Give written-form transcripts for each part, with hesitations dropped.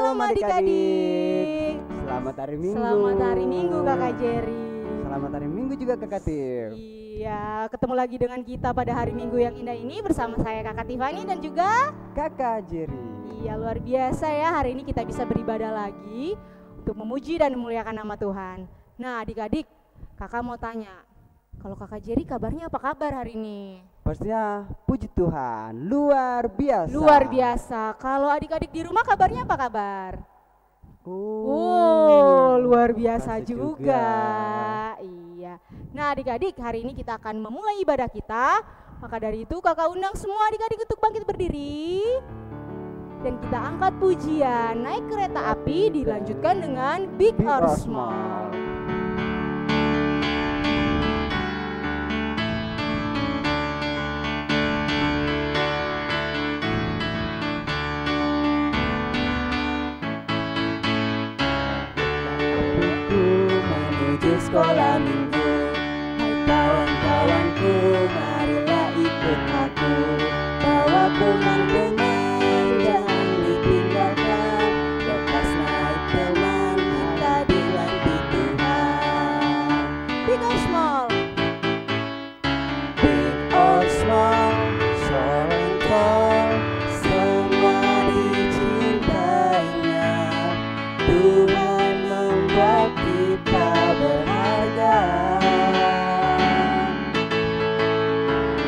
Shalom adik-adik. Selamat hari Minggu. Selamat hari Minggu Kakak Jerry. Selamat hari Minggu juga Kakak Tif. Iya, ketemu lagi dengan kita pada hari Minggu yang indah ini bersama saya Kakak Tiffany dan juga Kakak Jerry. Iya, luar biasa ya, hari ini kita bisa beribadah lagi untuk memuji dan memuliakan nama Tuhan. Nah adik-adik, kakak mau tanya, kalau Kakak Jerry kabarnya apa kabar hari ini? Pastinya puji Tuhan, luar biasa. Luar biasa. Kalau adik-adik di rumah kabarnya apa kabar? Luar biasa juga. Iya. Nah adik-adik, hari ini kita akan memulai ibadah kita. Maka dari itu kakak undang semua adik-adik untuk bangkit berdiri. Dan kita angkat pujian, naik kereta api dilanjutkan dengan Big or Small. Sekolah minggu, hai kawan-kawanku, marilah ikut aku. Bawa teman-teman, jangan ditinggalkan. Lepas naik teman, kita dilantik Tuhan. Big or small? Big or small, short and tall, semua dicintainya. Tuhan membuat kita berharga.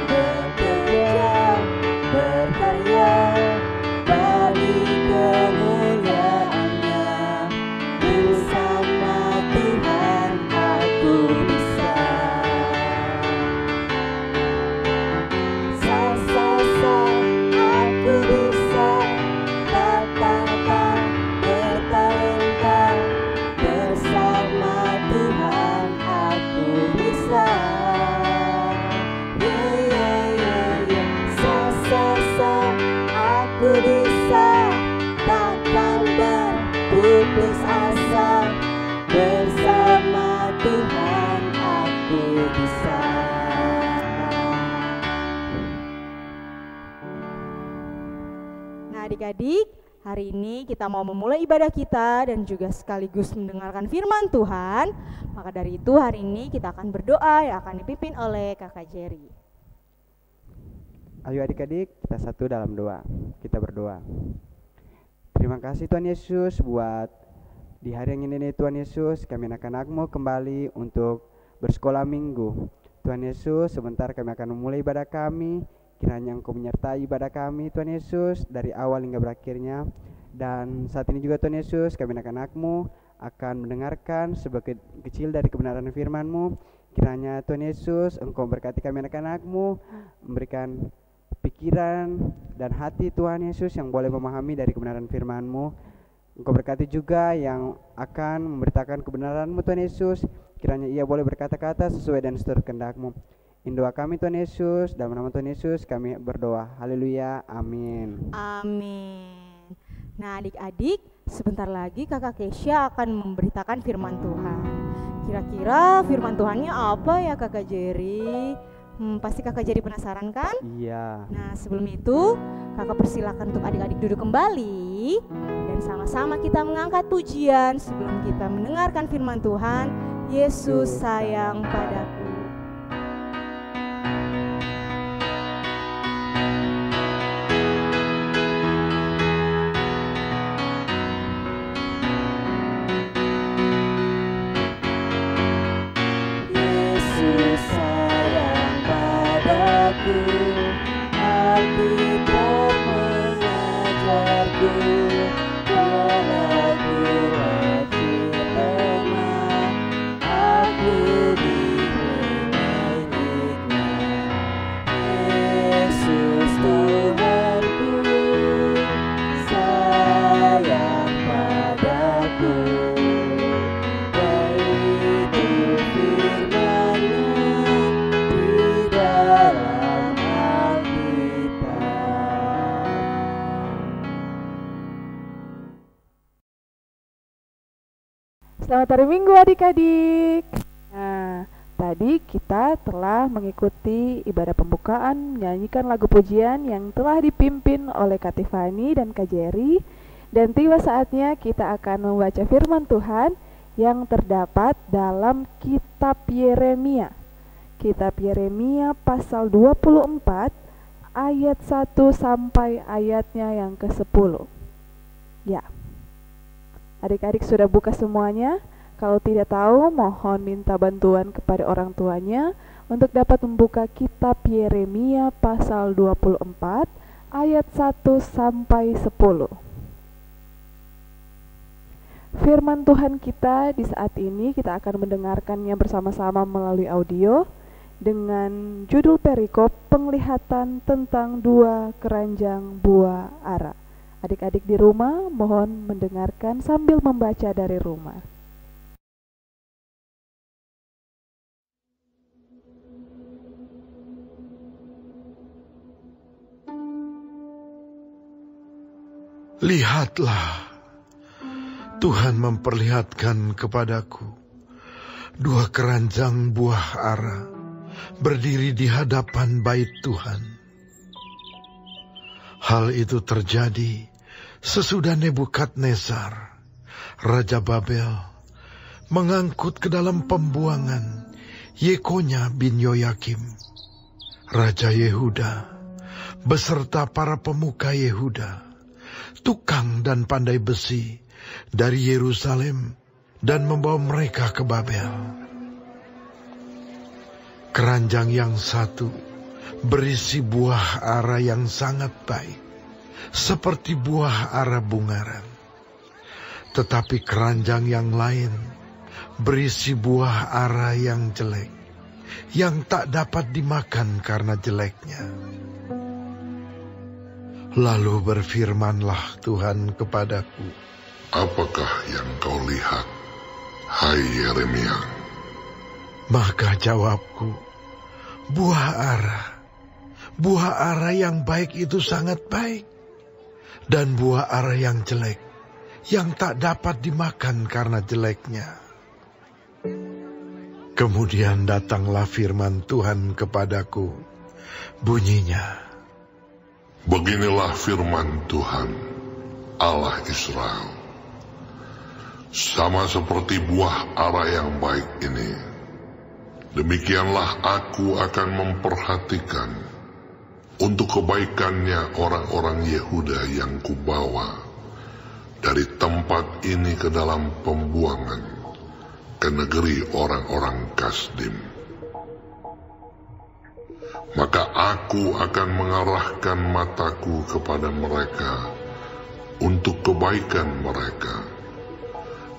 Bekerja, berkarya bagi kemuliaannya. Bersama Tuhan aku bisa. Aku bisa. Katakan bertalenta. Bersama Tuhan aku bisa. Aku bisa. Takkan berputus asa. Bersama Tuhan aku bisa. Nah adik-adik, hari ini kita mau memulai ibadah kita dan juga sekaligus mendengarkan firman Tuhan. Maka dari itu hari ini kita akan berdoa yang akan dipimpin oleh Kakak Jerry. Ayo adik-adik, kita satu dalam doa. Kita berdoa. Terima kasih Tuhan Yesus buat di hari yang ini Tuhan Yesus, kami anak-anak-Mu kembali untuk bersekolah minggu. Tuhan Yesus, sebentar kami akan memulai ibadah kami. Kiranya Engkau menyertai ibadah kami Tuhan Yesus dari awal hingga berakhirnya. Dan saat ini juga Tuhan Yesus, kami anak-anak-Mu akan mendengarkan sebagai kecil dari kebenaran firman-Mu. Kiranya Tuhan Yesus, Engkau berkati kami anak-anak-Mu, memberikan pikiran dan hati Tuhan Yesus yang boleh memahami dari kebenaran firman-Mu. Engkau berkati juga yang akan memberitakan kebenaran-Mu Tuhan Yesus. Kiranya ia boleh berkata-kata sesuai dan seturut kehendak-Mu. Doa kami Tuhan Yesus, dalam nama Tuhan Yesus kami berdoa. Haleluya, amin. Amin. Nah adik-adik, sebentar lagi kakak Kesha akan memberitakan firman Tuhan. Kira-kira firman Tuhannya apa ya Kakak Jerry? Pasti Kakak Jerry penasaran kan? Iya. Nah sebelum itu kakak persilakan untuk adik-adik duduk kembali. Dan sama-sama kita mengangkat pujian sebelum kita mendengarkan firman Tuhan. Yesus sayang padaku. Alkitab mengajarku lagu-lagu lemah. Aku diberi hikmat. Yesus Tuhanku sayang padaku. Yaitu firman-Nya di dalam Selamat hari Minggu adik-adik. Nah, tadi kita telah mengikuti ibadah pembukaan, menyanyikan lagu pujian yang telah dipimpin oleh Kak Tiffany dan Kak Jerry. Dan tiba saatnya kita akan membaca firman Tuhan yang terdapat dalam kitab Yeremia. Kitab Yeremia pasal 24 ayat 1 sampai ayatnya yang ke-10. Ya. Adik-adik sudah buka semuanya? Kalau tidak tahu, mohon minta bantuan kepada orang tuanya untuk dapat membuka kitab Yeremia pasal 24 ayat 1 sampai 10. Firman Tuhan kita di saat ini kita akan mendengarkannya bersama-sama melalui audio dengan judul perikop penglihatan tentang 2 keranjang buah ara. Adik-adik di rumah mohon mendengarkan sambil membaca dari rumah. Lihatlah, Tuhan memperlihatkan kepadaku 2 keranjang buah ara berdiri di hadapan bait Tuhan. Hal itu terjadi sesudah Nebukadnezar, Raja Babel, mengangkut ke dalam pembuangan Yekonya bin Yoyakim, Raja Yehuda, beserta para pemuka Yehuda, tukang dan pandai besi dari Yerusalem, dan membawa mereka ke Babel. Keranjang yang satu berisi buah ara yang sangat baik, seperti buah ara bungaran. Tetapi keranjang yang lain berisi buah ara yang jelek, yang tak dapat dimakan karena jeleknya. Lalu berfirmanlah Tuhan kepadaku, apakah yang kau lihat, hai Yeremia? Maka jawabku, buah ara yang baik itu sangat baik, dan buah ara yang jelek, yang tak dapat dimakan karena jeleknya. Kemudian datanglah firman Tuhan kepadaku, bunyinya, beginilah firman Tuhan, Allah Israel. Sama seperti buah ara yang baik ini, demikianlah aku akan memperhatikan untuk kebaikannya orang-orang Yehuda yang kubawa dari tempat ini ke dalam pembuangan, ke negeri orang-orang Kasdim. Maka aku akan mengarahkan mataku kepada mereka untuk kebaikan mereka,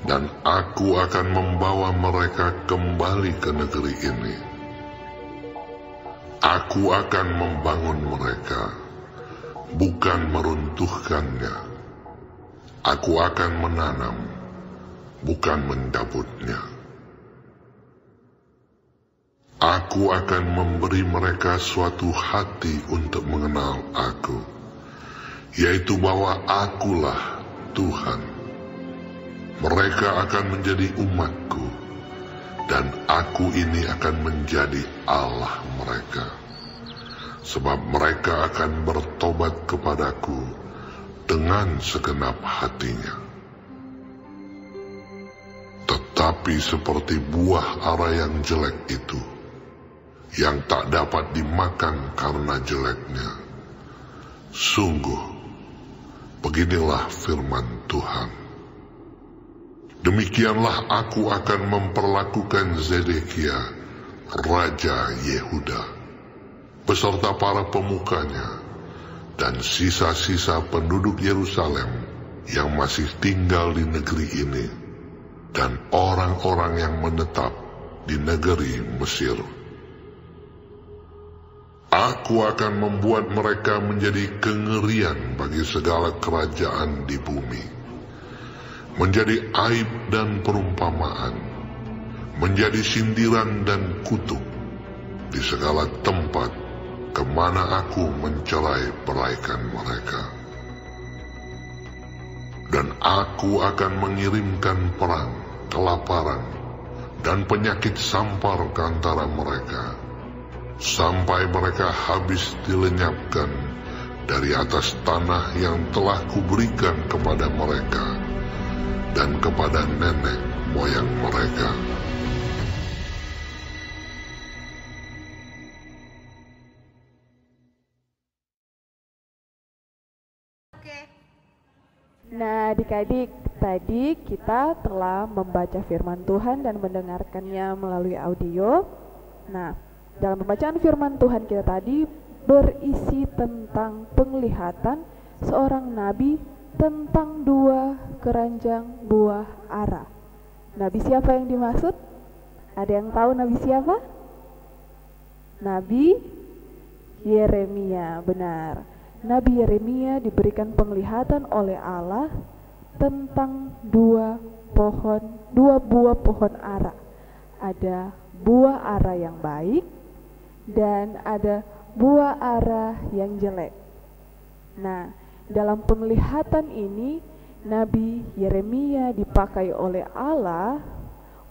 dan aku akan membawa mereka kembali ke negeri ini. Aku akan membangun mereka, bukan meruntuhkannya. Aku akan menanam, bukan mencabutnya. Aku akan memberi mereka suatu hati untuk mengenal aku, yaitu bahwa akulah Tuhan. Mereka akan menjadi umatku, dan aku ini akan menjadi Allah mereka. Sebab mereka akan bertobat kepadaku dengan segenap hatinya. Tetapi seperti buah ara yang jelek itu, yang tak dapat dimakan karena jeleknya, sungguh, beginilah firman Tuhan. Demikianlah aku akan memperlakukan Zedekia, Raja Yehuda, beserta para pemukanya, dan sisa-sisa penduduk Yerusalem yang masih tinggal di negeri ini, dan orang-orang yang menetap di negeri Mesir. Aku akan membuat mereka menjadi kengerian bagi segala kerajaan di bumi, menjadi aib dan perumpamaan, menjadi sindiran dan kutuk di segala tempat kemana aku mencerai beraikan mereka. Dan aku akan mengirimkan perang, kelaparan, dan penyakit sampar ke antara mereka, sampai mereka habis dilenyapkan dari atas tanah yang telah kuberikan kepada mereka dan kepada nenek moyang mereka. Nah, adik-adik, tadi kita telah membaca firman Tuhan dan mendengarkannya melalui audio. Nah, dalam pembacaan firman Tuhan kita tadi berisi tentang penglihatan seorang nabi tentang 2 keranjang buah ara. Nabi siapa yang dimaksud? Ada yang tahu nabi siapa? Nabi Yeremia, benar. Nabi Yeremia diberikan penglihatan oleh Allah tentang 2 buah pohon ara. Ada buah ara yang baik dan ada buah ara yang jelek. Nah, dalam penglihatan ini Nabi Yeremia dipakai oleh Allah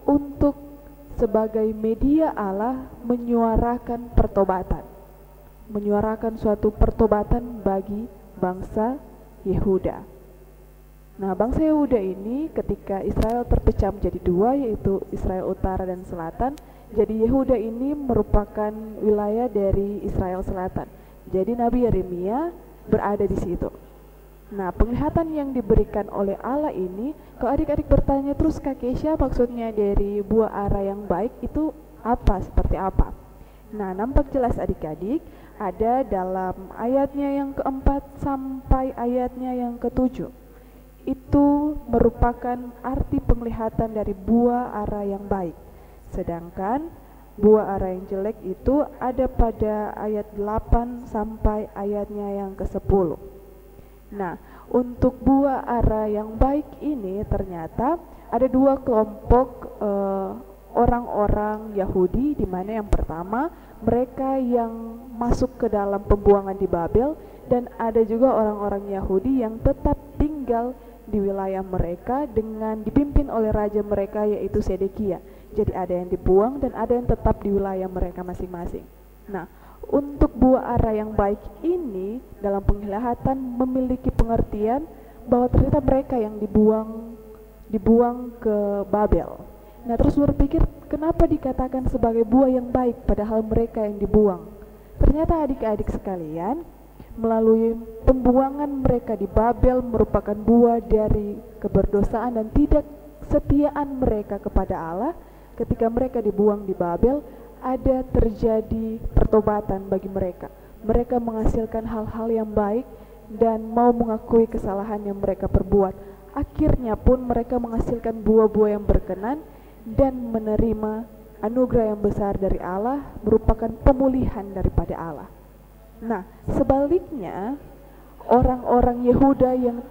untuk sebagai media Allah menyuarakan pertobatan. Menyuarakan suatu pertobatan bagi bangsa Yehuda. Nah, bangsa Yehuda ini ketika Israel terpecah menjadi 2, yaitu Israel Utara dan Selatan. Jadi Yehuda ini merupakan wilayah dari Israel Selatan. Jadi Nabi Yeremia berada di situ. Nah, penglihatan yang diberikan oleh Allah ini, kalau adik-adik bertanya terus Kak Kesha, maksudnya dari buah ara yang baik itu apa, seperti apa? Nah, nampak jelas adik-adik ada dalam ayatnya yang keempat sampai ayatnya yang ketujuh. Itu merupakan arti penglihatan dari buah ara yang baik. Sedangkan buah ara yang jelek itu ada pada ayat 8 sampai ayatnya yang ke-10. Nah, untuk buah ara yang baik ini ternyata ada 2 kelompok orang-orang Yahudi, di mana yang pertama mereka yang masuk ke dalam pembuangan di Babel, dan ada juga orang-orang Yahudi yang tetap tinggal di wilayah mereka dengan dipimpin oleh raja mereka, yaitu Sedekia. Jadi ada yang dibuang dan ada yang tetap di wilayah mereka masing-masing. Nah, untuk buah ara yang baik ini dalam penglihatan memiliki pengertian bahwa ternyata mereka yang dibuang ke Babel. Nah, terus berpikir kenapa dikatakan sebagai buah yang baik padahal mereka yang dibuang. Ternyata adik-adik sekalian, melalui pembuangan mereka di Babel merupakan buah dari keberdosaan dan tidak kesetiaan mereka kepada Allah. Ketika mereka dibuang di Babel, ada terjadi pertobatan bagi mereka. Mereka menghasilkan hal-hal yang baik dan mau mengakui kesalahan yang mereka perbuat. Akhirnya pun mereka menghasilkan buah-buah yang berkenan dan menerima anugerah yang besar dari Allah, merupakan pemulihan daripada Allah. Nah, sebaliknya orang-orang Yehuda yang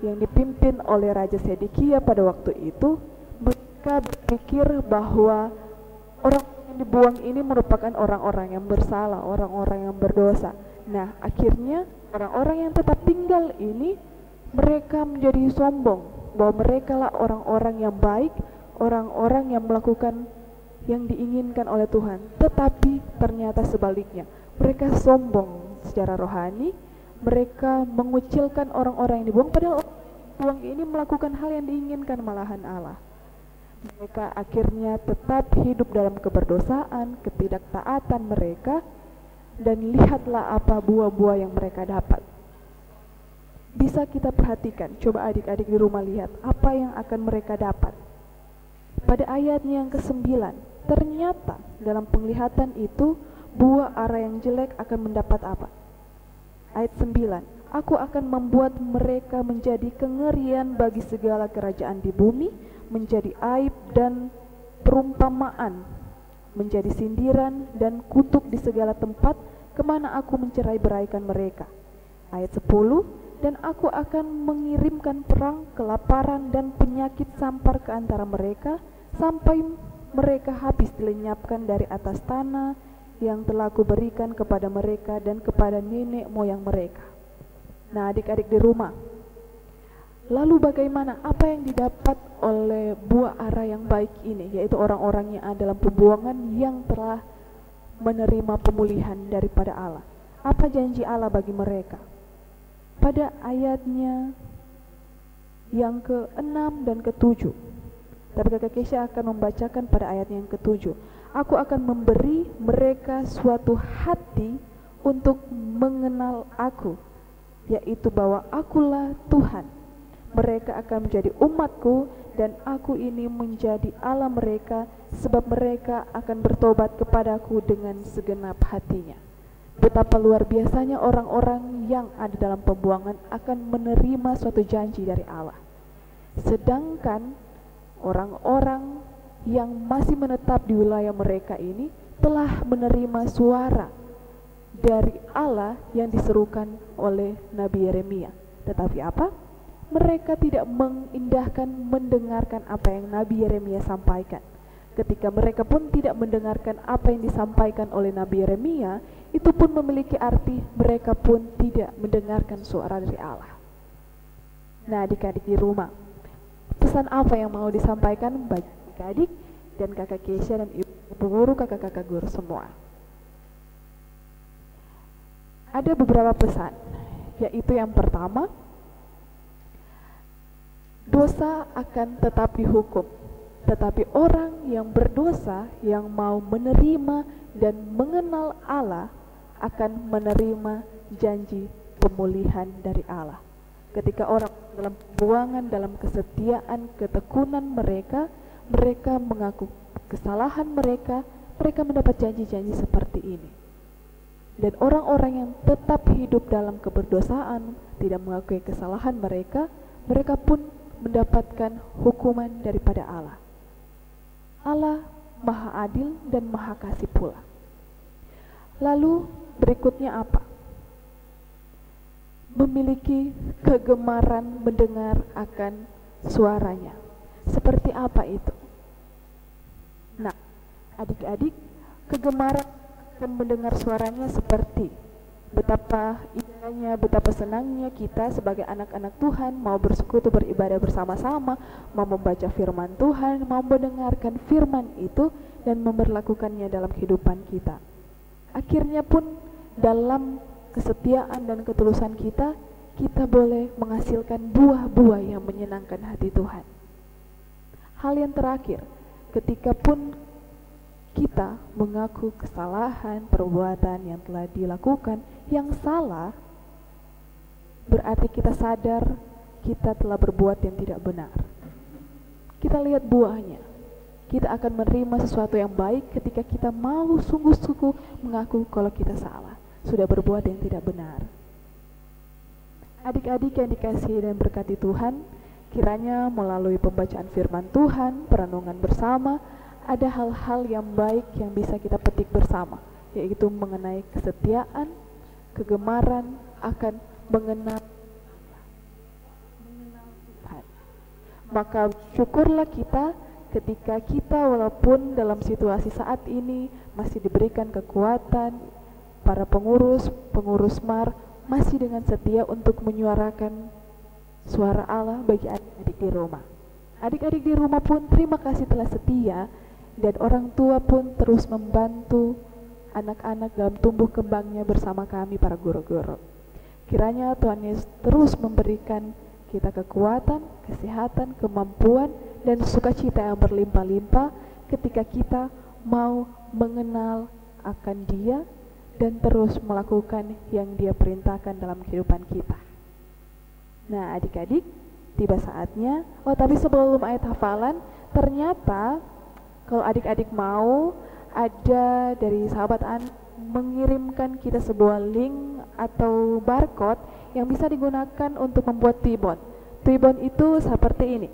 dipimpin oleh Raja Sedekia pada waktu itu, mereka berpikir bahwa orang yang dibuang ini merupakan orang-orang yang bersalah, orang-orang yang berdosa. Nah, akhirnya orang-orang yang tetap tinggal ini mereka menjadi sombong bahwa mereka lah orang-orang yang baik, orang-orang yang melakukan yang diinginkan oleh Tuhan. Tetapi ternyata sebaliknya, mereka sombong secara rohani, mereka mengucilkan orang-orang yang dibuang, padahal orang yang dibuang ini melakukan hal yang diinginkan malahan Allah. Mereka akhirnya tetap hidup dalam keberdosaan, ketidaktaatan mereka, dan lihatlah apa buah-buah yang mereka dapat. Bisa kita perhatikan, coba adik-adik di rumah lihat apa yang akan mereka dapat. Pada ayatnya yang ke-9, ternyata dalam penglihatan itu buah ara yang jelek akan mendapat apa? Ayat 9, aku akan membuat mereka menjadi kengerian bagi segala kerajaan di bumi, menjadi aib dan perumpamaan, menjadi sindiran dan kutuk di segala tempat kemana aku mencerai-beraikan mereka. Ayat 10, dan aku akan mengirimkan perang, kelaparan dan penyakit sampar ke antara mereka, sampai mereka habis dilenyapkan dari atas tanah yang telah kuberikan kepada mereka dan kepada nenek moyang mereka. Nah, adik-adik di rumah, lalu bagaimana, apa yang didapat oleh buah ara yang baik ini, yaitu orang-orang yang ada dalam pembuangan yang telah menerima pemulihan daripada Allah? Apa janji Allah bagi mereka? Pada ayatnya yang ke-6 dan ke-7. Tapi Kakak Kesha akan membacakan pada ayat yang ke-7. Aku akan memberi mereka suatu hati untuk mengenal aku, yaitu bahwa akulah Tuhan. Mereka akan menjadi umatku dan aku ini menjadi Allah mereka, sebab mereka akan bertobat kepadaku dengan segenap hatinya. Betapa luar biasanya orang-orang yang ada dalam pembuangan akan menerima suatu janji dari Allah. Sedangkan orang-orang yang masih menetap di wilayah mereka ini telah menerima suara dari Allah yang diserukan oleh Nabi Yeremia. Tetapi apa? Mereka tidak mengindahkan mendengarkan apa yang Nabi Yeremia sampaikan. Ketika mereka pun tidak mendengarkan apa yang disampaikan oleh Nabi Yeremia, itu pun memiliki arti mereka pun tidak mendengarkan suara dari Allah. Nah, adik-adik di rumah, pesan apa yang mau disampaikan bagi adik-adik dan kakak Kesha dan ibu guru, kakak-kakak guru semua? Ada beberapa pesan, yaitu yang pertama, dosa akan tetap dihukum, tetapi orang yang berdosa yang mau menerima dan mengenal Allah akan menerima janji pemulihan dari Allah. Ketika orang dalam pembuangan, dalam kesetiaan, ketekunan mereka mengaku kesalahan mereka mendapat janji-janji seperti ini. Dan orang-orang yang tetap hidup dalam keberdosaan, tidak mengakui kesalahan mereka pun mendapatkan hukuman daripada Allah. Allah Maha Adil dan Maha Kasih pula. Lalu berikutnya apa? Memiliki kegemaran mendengar akan suaranya. Seperti apa itu? Nah, adik-adik, kegemaran akan mendengar suaranya seperti betapa indahnya, betapa senangnya kita sebagai anak-anak Tuhan mau bersekutu beribadah bersama-sama, mau membaca firman Tuhan, mau mendengarkan firman itu dan memberlakukannya dalam kehidupan kita. Akhirnya pun dalam kesetiaan dan ketulusan kita boleh menghasilkan buah-buah yang menyenangkan hati Tuhan. Hal yang terakhir, ketika pun kita mengaku kesalahan, perbuatan yang telah dilakukan yang salah, berarti kita sadar kita telah berbuat yang tidak benar. Kita lihat buahnya. Kita akan menerima sesuatu yang baik ketika kita mau sungguh-sungguh mengaku kalau kita salah, sudah berbuat yang tidak benar. Adik-adik yang dikasihi dan berkati Tuhan, kiranya melalui pembacaan firman Tuhan, perenungan bersama, ada hal-hal yang baik yang bisa kita petik bersama, yaitu mengenai kesetiaan, kegemaran akan mengenal Tuhan. Maka syukurlah kita ketika kita walaupun dalam situasi saat ini masih diberikan kekuatan, para pengurus MAR masih dengan setia untuk menyuarakan suara Allah bagi adik-adik di rumah. Adik-adik di rumah pun terima kasih telah setia, dan orang tua pun terus membantu anak-anak dalam tumbuh kembangnya bersama kami para guru-guru. Kiranya Tuhan Yesus terus memberikan kita kekuatan, kesehatan, kemampuan, dan sukacita yang berlimpah-limpah ketika kita mau mengenal akan Dia dan terus melakukan yang Dia perintahkan dalam kehidupan kita. Nah, adik-adik, tiba saatnya. Tapi sebelum ayat hafalan, ternyata kalau adik-adik mau, ada dari sahabat mengirimkan kita sebuah link atau barcode yang bisa digunakan untuk membuat Twibbon. Twibbon itu seperti ini.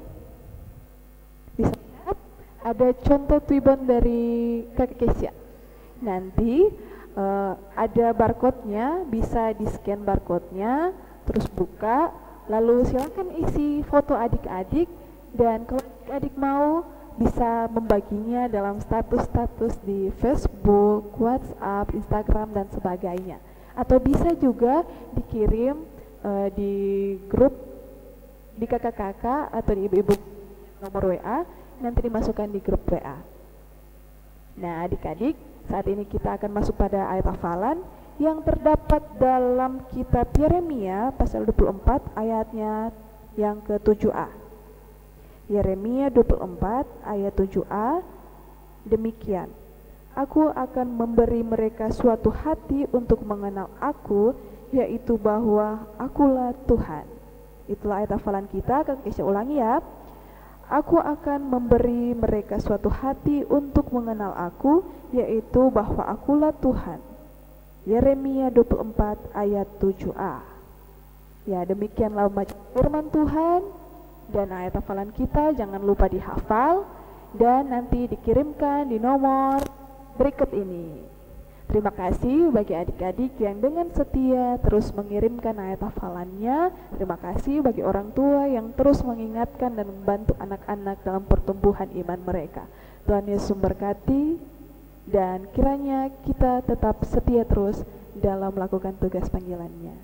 Bisa lihat ada contoh Twibbon dari Kakak Kesha. Nanti ada barcode-nya, bisa di-scan barcode-nya, terus buka, lalu silakan isi foto adik-adik, dan kalau adik mau bisa membaginya dalam status-status di Facebook, WhatsApp, Instagram, dan sebagainya. Atau bisa juga dikirim di grup di kakak-kakak atau di ibu-ibu nomor WA, nanti dimasukkan di grup WA. Nah, adik-adik, saat ini kita akan masuk pada ayat hafalan yang terdapat dalam kitab Yeremia pasal 24 ayatnya yang ke-7a. Yeremia 24 ayat 7a, demikian, Aku akan memberi mereka suatu hati untuk mengenal Aku, yaitu bahwa Akulah Tuhan. Itulah ayat hafalan kita, Kak Kesha ulangi ya. Aku akan memberi mereka suatu hati untuk mengenal Aku, yaitu bahwa Akulah Tuhan. Yeremia 24 ayat 7a. Ya, demikianlah firman Tuhan dan ayat hafalan kita, jangan lupa dihafal dan nanti dikirimkan di nomor berikut ini. Terima kasih bagi adik-adik yang dengan setia terus mengirimkan ayat hafalannya. Terima kasih bagi orang tua yang terus mengingatkan dan membantu anak-anak dalam pertumbuhan iman mereka. Tuhan Yesus memberkati dan kiranya kita tetap setia terus dalam melakukan tugas panggilannya.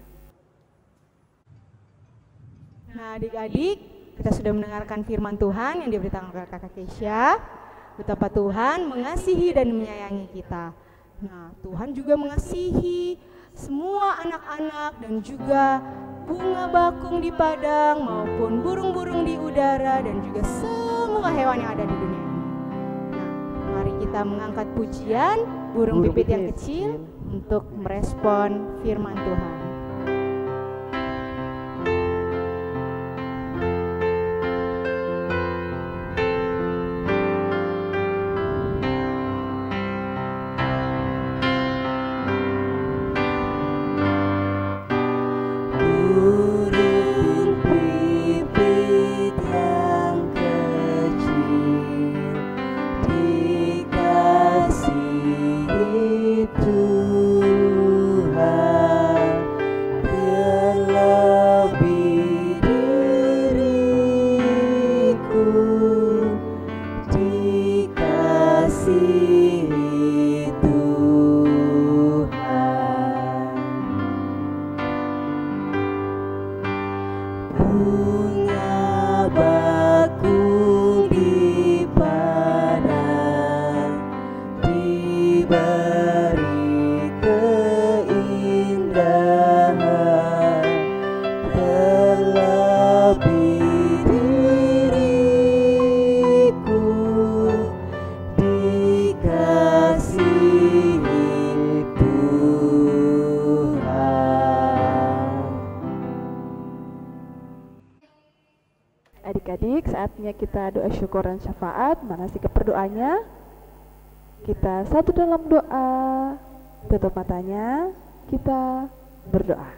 Nah, adik-adik, kita sudah mendengarkan firman Tuhan yang diberitakan oleh Kakak Kesha. Betapa Tuhan mengasihi dan menyayangi kita. Nah, Tuhan juga mengasihi semua anak-anak dan juga bunga bakung di padang maupun burung-burung di udara dan juga semua hewan yang ada di dunia ini. Nah, mari kita mengangkat pujian burung pipit yang kecil untuk merespon firman Tuhan. Adik-adik, saatnya kita doa syukur dan syafaat. Mana sikap berdoanya? Kita satu dalam doa, tutup matanya, kita berdoa.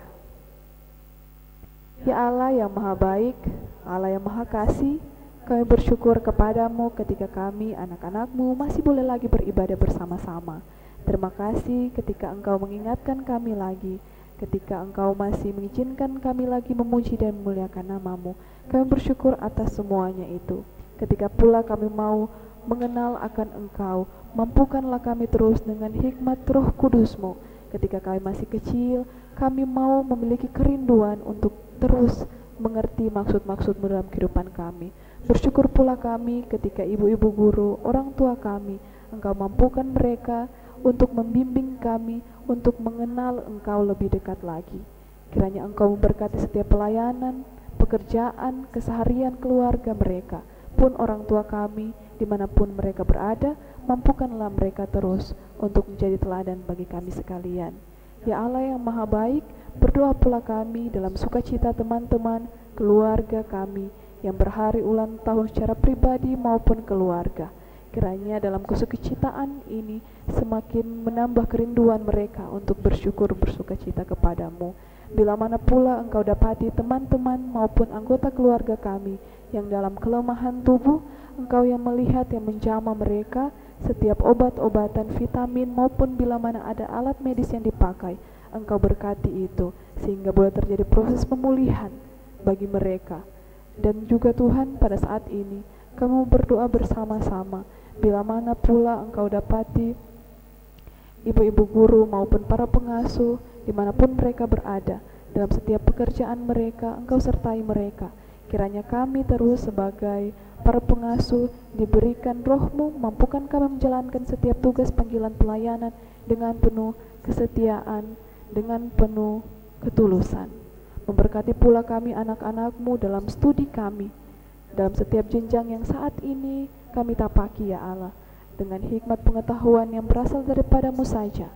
Ya Allah yang maha baik, Allah yang maha kasih, kami bersyukur kepadamu ketika kami anak-anakmu masih boleh lagi beribadah bersama-sama. Terima kasih ketika Engkau mengingatkan kami lagi, ketika Engkau masih mengizinkan kami lagi memuji dan memuliakan nama-Mu. Kami bersyukur atas semuanya itu. Ketika pula kami mau mengenal akan Engkau, mampukanlah kami terus dengan hikmat Roh Kudus-Mu. Ketika kami masih kecil, kami mau memiliki kerinduan untuk terus mengerti maksud-maksud-Mu dalam kehidupan kami. Bersyukur pula kami ketika ibu-ibu guru, orang tua kami, Engkau mampukan mereka untuk membimbing kami, untuk mengenal Engkau lebih dekat lagi. Kiranya Engkau memberkati setiap pelayanan, pekerjaan, keseharian keluarga mereka, pun orang tua kami, dimanapun mereka berada, mampukanlah mereka terus untuk menjadi teladan bagi kami sekalian. Ya Allah yang maha baik, berdoa pula kami dalam sukacita teman-teman, keluarga kami, yang berhari ulang tahun secara pribadi maupun keluarga. Kiranya dalam kesukacitaan ini semakin menambah kerinduan mereka untuk bersyukur bersukacita kepadamu. Bila mana pula Engkau dapati teman-teman maupun anggota keluarga kami yang dalam kelemahan tubuh, Engkau yang melihat, yang menjamah mereka, setiap obat-obatan, vitamin maupun bila mana ada alat medis yang dipakai, Engkau berkati itu sehingga boleh terjadi proses pemulihan bagi mereka. Dan juga Tuhan, pada saat ini kami berdoa bersama-sama, bila mana pula Engkau dapati ibu-ibu guru maupun para pengasuh dimanapun mereka berada, dalam setiap pekerjaan mereka Engkau sertai mereka. Kiranya kami terus sebagai para pengasuh diberikan Roh-Mu, mampukan kami menjalankan setiap tugas panggilan pelayanan dengan penuh kesetiaan dengan penuh ketulusan. Memberkati pula kami anak-anak-Mu dalam studi kami, dalam setiap jenjang yang saat ini kami tapaki ya Allah, dengan hikmat pengetahuan yang berasal daripada-Mu saja.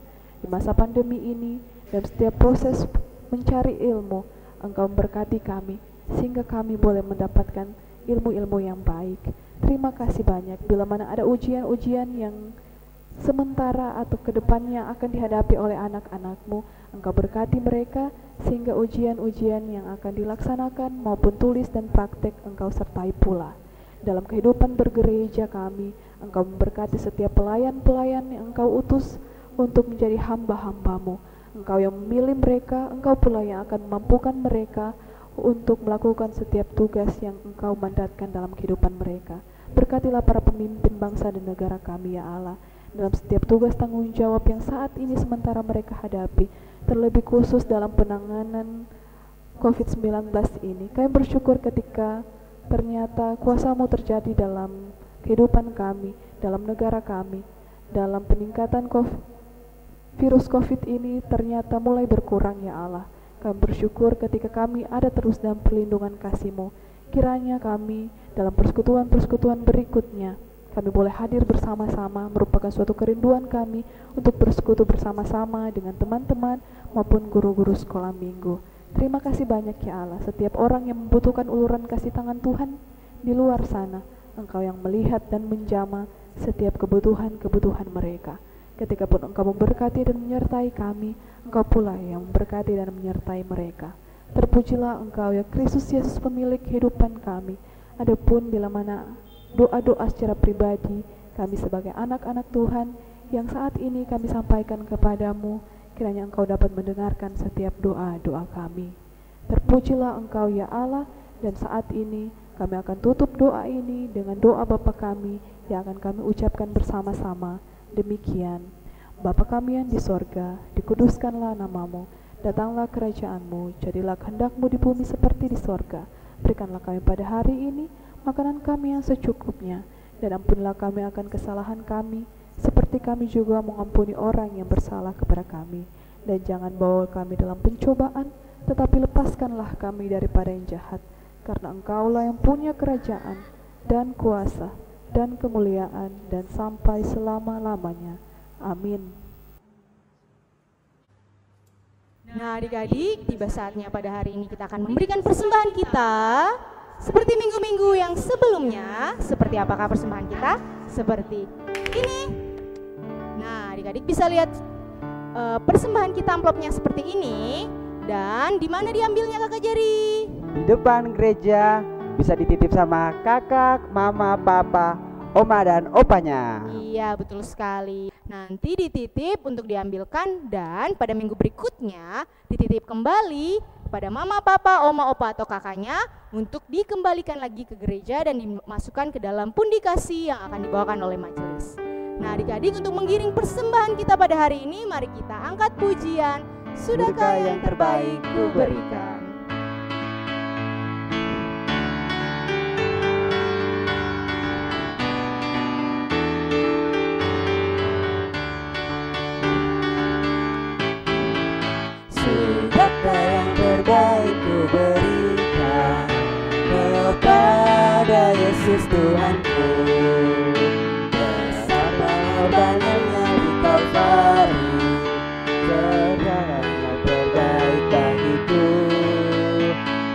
Di masa pandemi ini dan setiap proses mencari ilmu, Engkau memberkati kami, sehingga kami boleh mendapatkan ilmu-ilmu yang baik. Terima kasih banyak bila mana ada ujian-ujian yang sementara atau kedepannya akan dihadapi oleh anak-anak-Mu. Engkau berkati mereka sehingga ujian-ujian yang akan dilaksanakan maupun tulis dan praktek Engkau sertai pula. Dalam kehidupan bergereja kami, Engkau memberkati setiap pelayan-pelayan yang Engkau utus untuk menjadi hamba-hamba-Mu. Engkau yang memilih mereka, Engkau pula yang akan memampukan mereka untuk melakukan setiap tugas yang Engkau mandatkan dalam kehidupan mereka. Berkatilah para pemimpin bangsa dan negara kami ya Allah, dalam setiap tugas tanggung jawab yang saat ini sementara mereka hadapi, terlebih khusus dalam penanganan COVID-19 ini. Kami bersyukur ketika ternyata kuasa-Mu terjadi dalam kehidupan kami, dalam negara kami, dalam peningkatan virus COVID ini ternyata mulai berkurang ya Allah. Kami bersyukur ketika kami ada terus dalam perlindungan kasih-Mu. Kiranya kami dalam persekutuan-persekutuan berikutnya, kami boleh hadir bersama-sama, merupakan suatu kerinduan kami untuk bersekutu bersama-sama dengan teman-teman maupun guru-guru sekolah minggu. Terima kasih banyak ya Allah, setiap orang yang membutuhkan uluran kasih tangan Tuhan di luar sana, Engkau yang melihat dan menjamah setiap kebutuhan-kebutuhan mereka. Ketika pun Engkau memberkati dan menyertai kami, Engkau pula yang memberkati dan menyertai mereka. Terpujilah Engkau ya Kristus Yesus, pemilik kehidupan kami. Adapun bila mana doa-doa secara pribadi kami sebagai anak-anak Tuhan yang saat ini kami sampaikan kepadamu, kiranya Engkau dapat mendengarkan setiap doa-doa kami. Terpujilah Engkau ya Allah, dan saat ini kami akan tutup doa ini dengan doa Bapa kami yang akan kami ucapkan bersama-sama. Demikian, Bapa kami yang di sorga, dikuduskanlah namamu, datanglah kerajaan-Mu, jadilah kehendak-Mu di bumi seperti di sorga. Berikanlah kami pada hari ini makanan kami yang secukupnya, dan ampunilah kami akan kesalahan kami, seperti kami juga mengampuni orang yang bersalah kepada kami. Dan jangan bawa kami dalam pencobaan, tetapi lepaskanlah kami daripada yang jahat, karena Engkaulah yang punya kerajaan, dan kuasa, dan kemuliaan, dan sampai selama-lamanya. Amin. Nah adik-adik, tiba saatnya pada hari ini kita akan memberikan persembahan kita. Seperti minggu-minggu yang sebelumnya, seperti apakah persembahan kita? Seperti ini. Nah adik-adik bisa lihat persembahan kita amplopnya seperti ini. Dan di mana diambilnya Kakak Jeri? Di depan gereja, bisa dititip sama kakak, mama, papa, oma dan opanya. Iya betul sekali. Nanti dititip untuk diambilkan dan pada minggu berikutnya dititip kembali pada mama, papa, oma, opa atau kakaknya untuk dikembalikan lagi ke gereja dan dimasukkan ke dalam pundi kasih yang akan dibawakan oleh majelis. Nah adik-adik, untuk menggiring persembahan kita pada hari ini, mari kita angkat pujian Sudahkah yang terbaik ku berikan. Sudahkah yang terbaik ku berikan kepada Yesus Tuhanku. Betapa banyaknya di Kalvari, segalanya terbaik bagiku.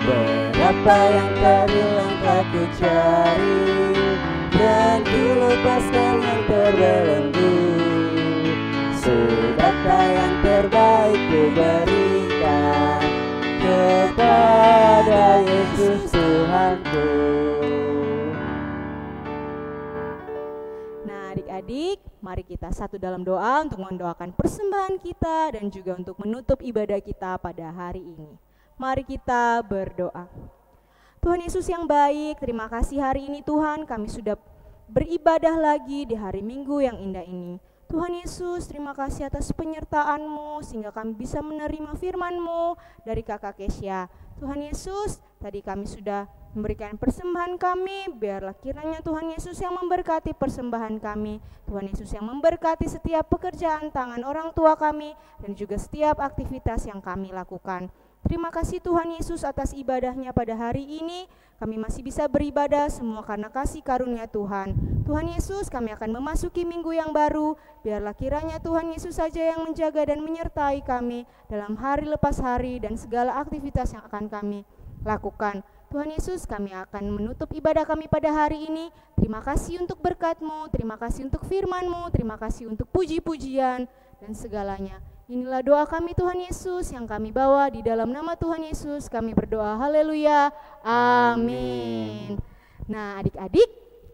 Berapa yang terhilang telah ku cari, dan ku lepaskan yang terbelenggu. Sudahkah yang terbaik ku berikan kepada Yesus Tuhanku. Nah adik-adik, mari kita satu dalam doa untuk mendoakan persembahan kita dan juga untuk menutup ibadah kita pada hari ini. Mari kita berdoa. Tuhan Yesus yang baik, terima kasih hari ini Tuhan, kami sudah beribadah lagi di hari Minggu yang indah ini. Tuhan Yesus, terima kasih atas penyertaan-Mu sehingga kami bisa menerima firman-Mu dari Kakak Kesya. Tuhan Yesus, tadi kami sudah memberikan persembahan kami, biarlah kiranya Tuhan Yesus yang memberkati persembahan kami, Tuhan Yesus yang memberkati setiap pekerjaan tangan orang tua kami, dan juga setiap aktivitas yang kami lakukan. Terima kasih Tuhan Yesus atas ibadahnya pada hari ini. Kami masih bisa beribadah semua karena kasih karunia Tuhan. Tuhan Yesus, kami akan memasuki minggu yang baru. Biarlah kiranya Tuhan Yesus saja yang menjaga dan menyertai kami dalam hari lepas hari dan segala aktivitas yang akan kami lakukan. Tuhan Yesus, kami akan menutup ibadah kami pada hari ini. Terima kasih untuk berkat-Mu, terima kasih untuk firman-Mu, terima kasih untuk puji-pujian dan segalanya. Inilah doa kami Tuhan Yesus yang kami bawa di dalam nama Tuhan Yesus. Kami berdoa, haleluya, amin. Nah adik-adik,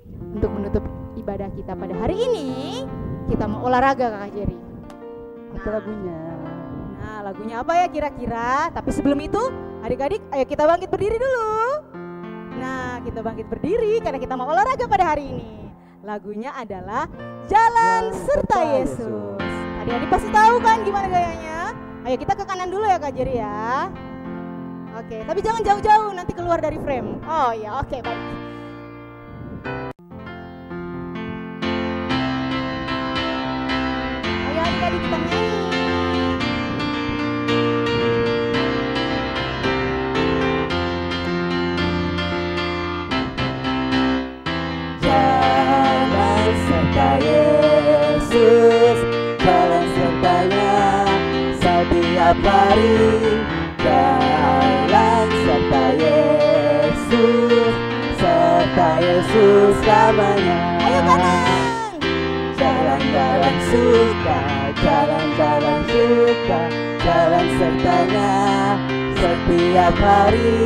untuk menutup ibadah kita pada hari ini, kita mau olahraga Kakak Jerry. Apa lagunya? Nah lagunya apa ya kira-kira? Tapi sebelum itu, adik-adik ayo kita bangkit berdiri dulu. Nah kita bangkit berdiri karena kita mau olahraga pada hari ini. Lagunya adalah Jalan Serta Yesus. Adik-adik pasti tahu kan gimana gayanya? Ayo kita ke kanan dulu ya Kak Jerry ya. Oke, tapi jangan jauh-jauh nanti keluar dari frame. Oh ya, oke baik. Ayo adik-adik kita nyanyi. Jalan serta Yesus, jalan sertanya setiap hari. Jalan serta Yesus, serta Yesus selamanya. Ayo kanan. Jalan-jalan suka, jalan-jalan suka, jalan sertanya setiap hari.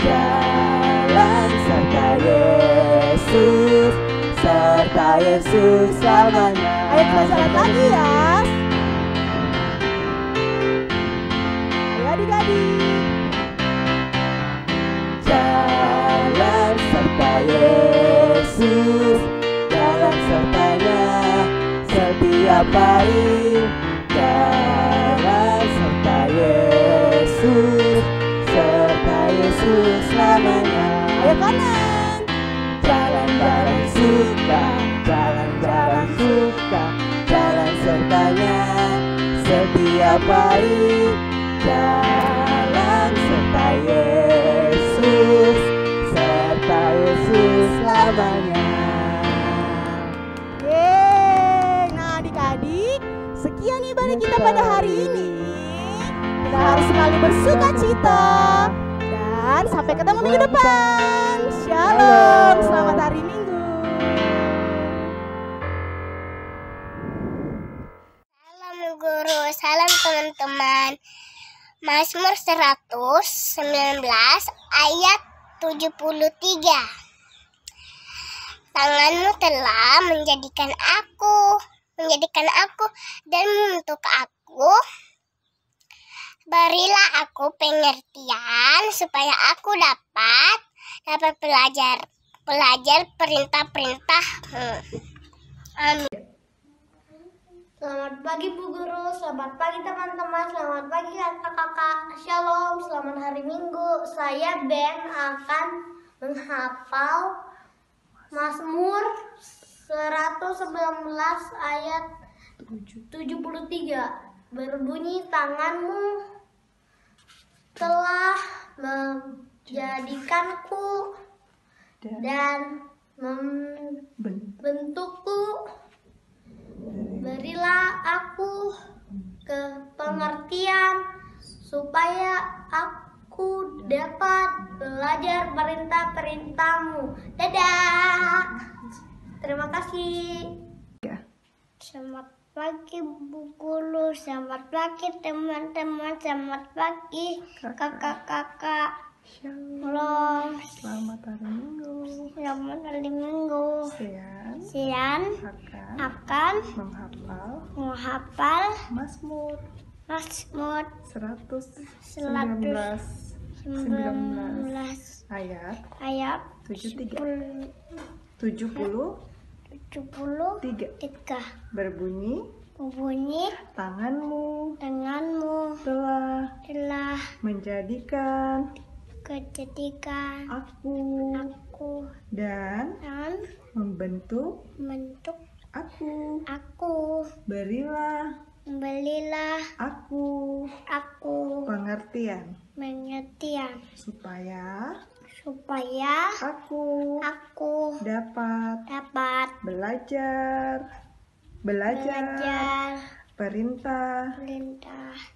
Jalan serta Yesus, serta Yesus selamanya. Ayo kita jalan lagi ya. Ayo adik-adik. Jalan serta Yesus, jalan sertanya setiap hari. Jalan serta Yesus, serta Yesus selamanya. Ayo kanan. Jalan-jalan suka, jalan-jalan suka, jalan sertanya setiap hari. Jalan serta Yesus, serta Yesus selamanya. Yeay. Nah adik-adik, sekian ibadah kita pada hari ini. Kita harus selalu bersuka cita. Dan sampai ketemu minggu depan. Shalom, selamat hari Minggu. Salam guru, salam teman-teman. Mazmur 119 ayat 73. Tanganmu telah menjadikan aku dan untuk aku. Berilah aku pengertian supaya aku dapat belajar perintah-perintah-Mu. Amin. Selamat pagi Bu Guru, selamat pagi teman-teman, selamat pagi kakak-kakak. Shalom, selamat hari Minggu. Saya Ben akan menghafal Mazmur 119 ayat 73. Berbunyi, tanganmu telah menjadikanku dan membentukku. Berilah aku pengertian supaya aku dapat belajar perintah-perintah-Mu. Dadah. Terima kasih. Selamat pagi Bu Guru, selamat pagi teman-teman, selamat pagi kakak-kakak. Shalom. Selamat hari Minggu. Selamat hari Minggu. Sian akan menghafal Mazmur 119 ayat ayat 70. 73. Berbunyi, tanganmu telah telah menjadikan aku dan membentuk aku. Berilah aku pengertian supaya aku dapat belajar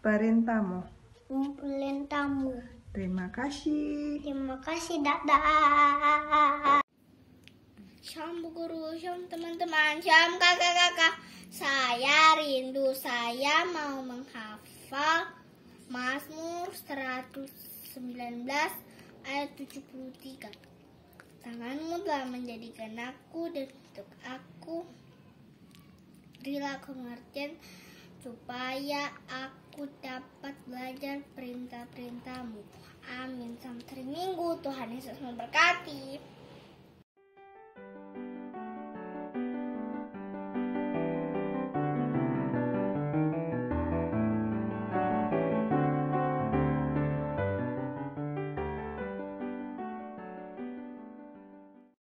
perintahmu. Terima kasih. Dadah. Shalom Bu Guru, shalom teman-teman, shalom kakak-kakak. Saya rindu, saya mau menghafal Mazmur 119 ayat 73. Tanganmu telah menjadikan aku dan untuk aku. Berilah pengertian supaya aku dapat belajar perintah-perintahmu. Amin. Sampai hari Minggu, Tuhan Yesus memberkati.